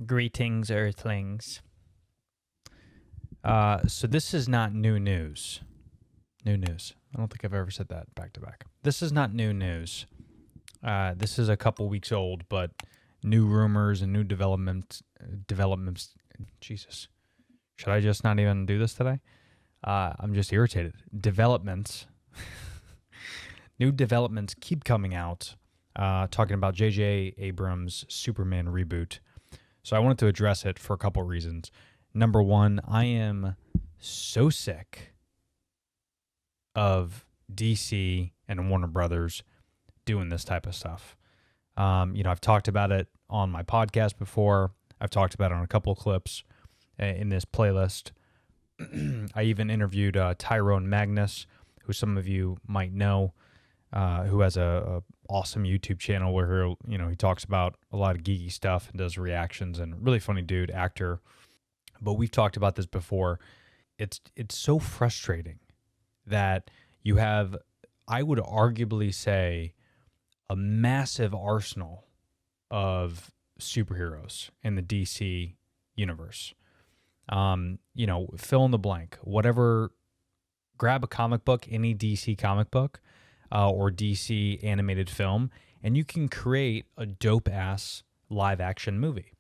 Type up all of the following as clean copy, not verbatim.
Greetings, Earthlings. So this is not new news. New news. I don't think I've ever said that back to back. This is not new news. This is a couple weeks old, but new rumors and new developments. Jesus. Should I just not even do this today? I'm just irritated. Developments. New developments keep coming out, talking about JJ Abrams' Superman reboot. So I wanted to address it for a couple reasons. Number one, I am so sick of DC and Warner Brothers doing this type of stuff. I've talked about it on my podcast before. I've talked about it on a couple of clips in this playlist. I even interviewed Tyrone Magnus, who some of you might know, who has a awesome YouTube channel where he talks about a lot of geeky stuff and does reactions, and really funny dude, actor. But we've talked about this before. It's so frustrating that you have, I would arguably say, a massive arsenal of superheroes in the DC universe. Fill in the blank. Whatever, grab a comic book, any DC comic book, or DC animated film, and you can create a dope-ass live-action movie.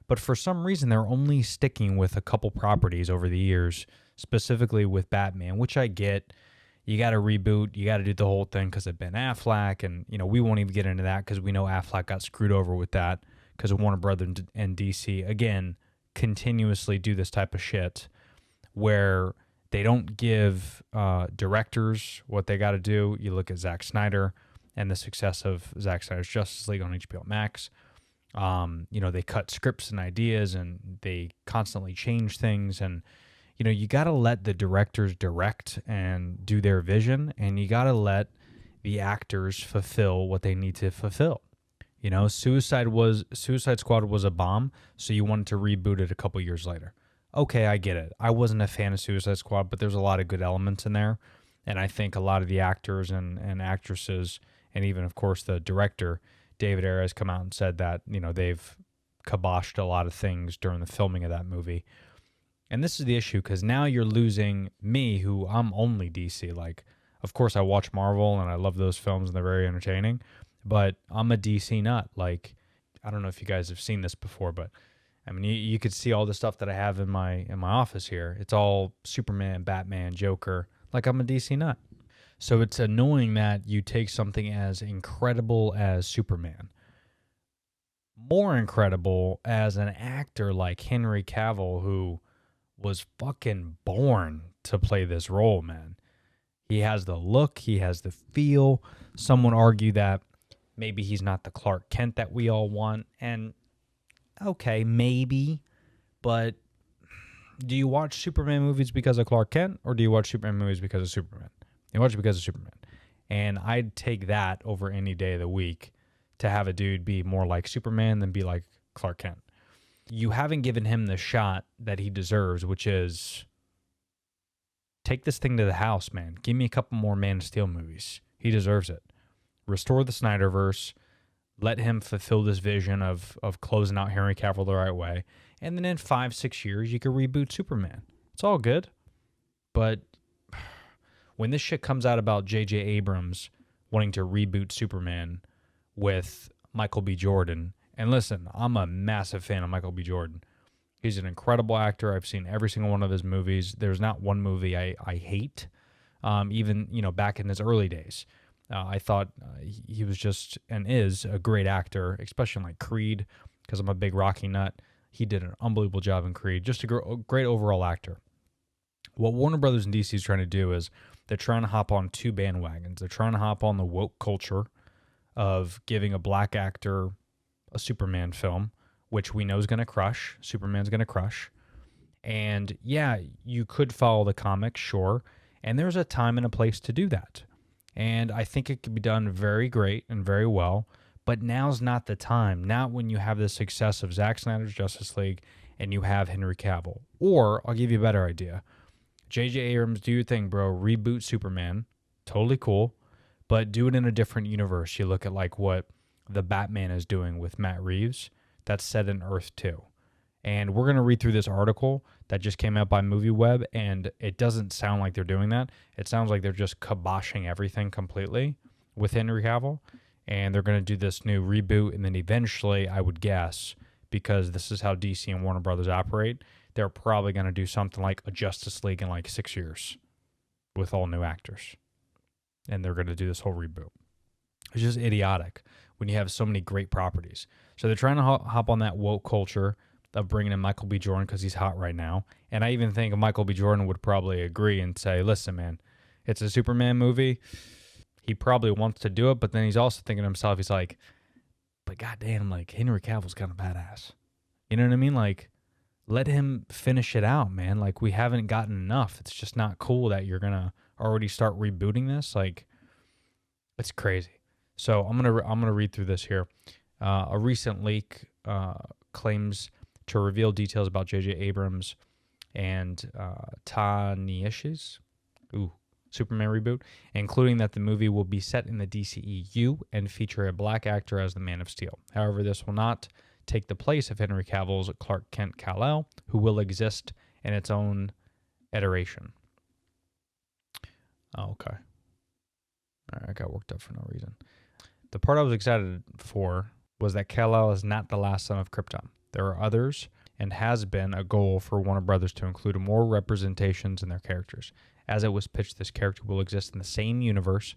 But for some reason, they're only sticking with a couple properties over the years, specifically with Batman, which I get. You got to reboot, you got to do the whole thing because of Ben Affleck, and we won't even get into that because we know Affleck got screwed over with that because of Warner Brothers and DC, again, continuously do this type of shit where they don't give directors what they got to do. You look at Zack Snyder and the success of Zack Snyder's Justice League on HBO Max. They cut scripts and ideas, and they constantly change things. And, you got to let the directors direct and do their vision, and you got to let the actors fulfill what they need to fulfill. Suicide Squad was a bomb, so you wanted to reboot it a couple years later. Okay, I get it. I wasn't a fan of Suicide Squad, but there's a lot of good elements in there. And I think a lot of the actors and actresses, and even, of course, the director, David Ayer, has come out and said that, they've kiboshed a lot of things during the filming of that movie. And this is the issue, because now you're losing me, who I'm only DC. Like, of course, I watch Marvel, and I love those films, and they're very entertaining. But I'm a DC nut. Like, I don't know if you guys have seen this before, but I mean, you could see all the stuff that I have in my office here. It's all Superman, Batman, Joker. Like, I'm a DC nut. So it's annoying that you take something as incredible as Superman, more incredible as an actor like Henry Cavill, who was fucking born to play this role, man. He has the look, he has the feel. Some would argue that maybe he's not the Clark Kent that we all want, and okay, maybe, but do you watch Superman movies because of Clark Kent, or do you watch Superman movies because of Superman? You watch it because of Superman. And I'd take that over any day of the week to have a dude be more like Superman than be like Clark Kent. You haven't given him the shot that he deserves, which is take this thing to the house, man. Give me a couple more Man of Steel movies. He deserves it. Restore the Snyderverse. Let him fulfill this vision of closing out Henry Cavill the right way. And then in 5-6 years, you can reboot Superman. It's all good. But when this shit comes out about JJ Abrams wanting to reboot Superman with Michael B. Jordan, and listen, I'm a massive fan of Michael B. Jordan. He's an incredible actor. I've seen every single one of his movies. There's not one movie I hate, even back in his early days. I thought he was just and is a great actor, especially in like Creed, because I'm a big Rocky nut. He did an unbelievable job in Creed. Just a great overall actor. What Warner Brothers and DC is trying to do is they're trying to hop on two bandwagons. They're trying to hop on the woke culture of giving a black actor a Superman film, which we know is going to crush. Superman's going to crush. And yeah, you could follow the comics, sure. And there's a time and a place to do that. And I think it could be done very great and very well. But now's not the time. Not when you have the success of Zack Snyder's Justice League and you have Henry Cavill. Or, I'll give you a better idea. JJ Abrams, do your thing, bro. Reboot Superman. Totally cool. But do it in a different universe. You look at like what the Batman is doing with Matt Reeves. That's set in Earth 2. And we're going to read through this article that just came out by MovieWeb, and it doesn't sound like they're doing that. It sounds like they're just kiboshing everything completely with Henry Cavill, and they're going to do this new reboot, and then eventually, I would guess, because this is how DC and Warner Brothers operate, they're probably going to do something like a Justice League in like 6 years with all new actors, and they're going to do this whole reboot. It's just idiotic when you have so many great properties. So they're trying to hop on that woke culture of bringing in Michael B. Jordan because he's hot right now. And I even think Michael B. Jordan would probably agree and say, listen, man, it's a Superman movie. He probably wants to do it, but then he's also thinking to himself, he's like, but goddamn, like, Henry Cavill's kind of badass. You know what I mean? Like, let him finish it out, man. Like, we haven't gotten enough. It's just not cool that you're going to already start rebooting this. Like, it's crazy. So I'm gonna read through this here. A recent leak claims to reveal details about JJ Abrams and Ta-Nehish's Superman reboot, including that the movie will be set in the DCEU and feature a black actor as the Man of Steel. However, this will not take the place of Henry Cavill's Clark Kent Kal-El, who will exist in its own iteration. Oh, okay. All right, I got worked up for no reason. The part I was excited for was that Kal-El is not the last son of Krypton. There are others, and has been a goal for Warner Brothers to include more representations in their characters. As it was pitched, this character will exist in the same universe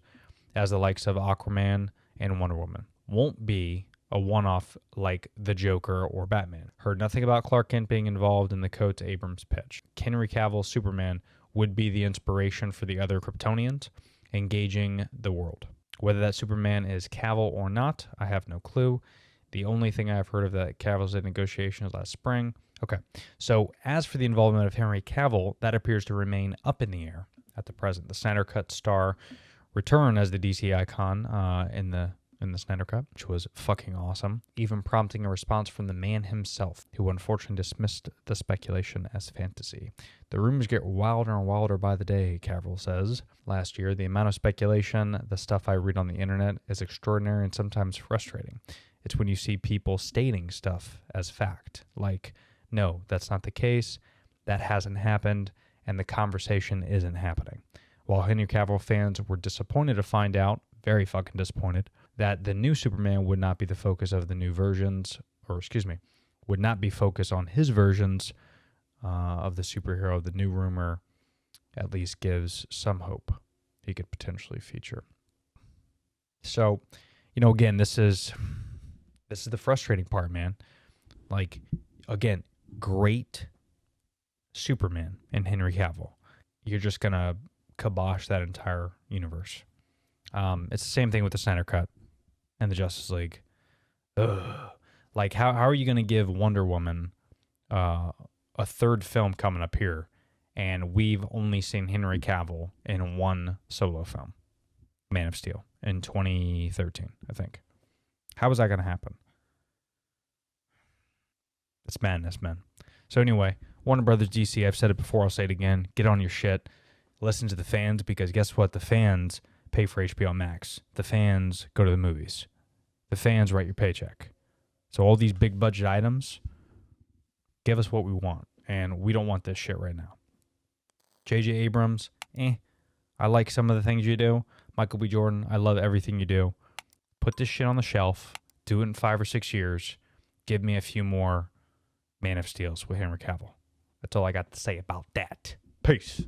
as the likes of Aquaman and Wonder Woman. Won't be a one-off like the Joker or Batman. Heard nothing about Clark Kent being involved in the Coates Abrams pitch. Henry Cavill's Superman would be the inspiration for the other Kryptonians engaging the world. Whether that Superman is Cavill or not, I have no clue. The only thing I've heard of that Cavill's in negotiations last spring. Okay, so as for the involvement of Henry Cavill, that appears to remain up in the air at the present. The Snyder Cut star return as the DC icon in the Snyder Cut, which was fucking awesome, even prompting a response from the man himself, who unfortunately dismissed the speculation as fantasy. The rumors get wilder and wilder by the day, Cavill says. Last year, the amount of speculation, the stuff I read on the internet, is extraordinary and sometimes frustrating. It's when you see people stating stuff as fact, like, no, that's not the case, that hasn't happened, and the conversation isn't happening. While Henry Cavill fans were disappointed to find out, very fucking disappointed, that the new Superman would not be the focus of the new versions, would not be focused on his versions of the superhero. The new rumor at least gives some hope he could potentially feature. So, again, this is the frustrating part, man. Like, again, great Superman and Henry Cavill. You're just going to kibosh that entire universe. It's the same thing with the Snyder Cut and the Justice League. Ugh. Like, how are you going to give Wonder Woman a third film coming up here, and we've only seen Henry Cavill in one solo film, Man of Steel, in 2013, I think. How is that going to happen? It's madness, man. So anyway, Warner Brothers DC, I've said it before, I'll say it again. Get on your shit. Listen to the fans, because guess what? The fans pay for HBO Max. The fans go to the movies. The fans write your paycheck. So all these big budget items, give us what we want. And we don't want this shit right now. JJ Abrams, I like some of the things you do. Michael B. Jordan, I love everything you do. Put this shit on the shelf. Do it in 5 or 6 years. Give me a few more Man of Steels with Henry Cavill. That's all I got to say about that. Peace.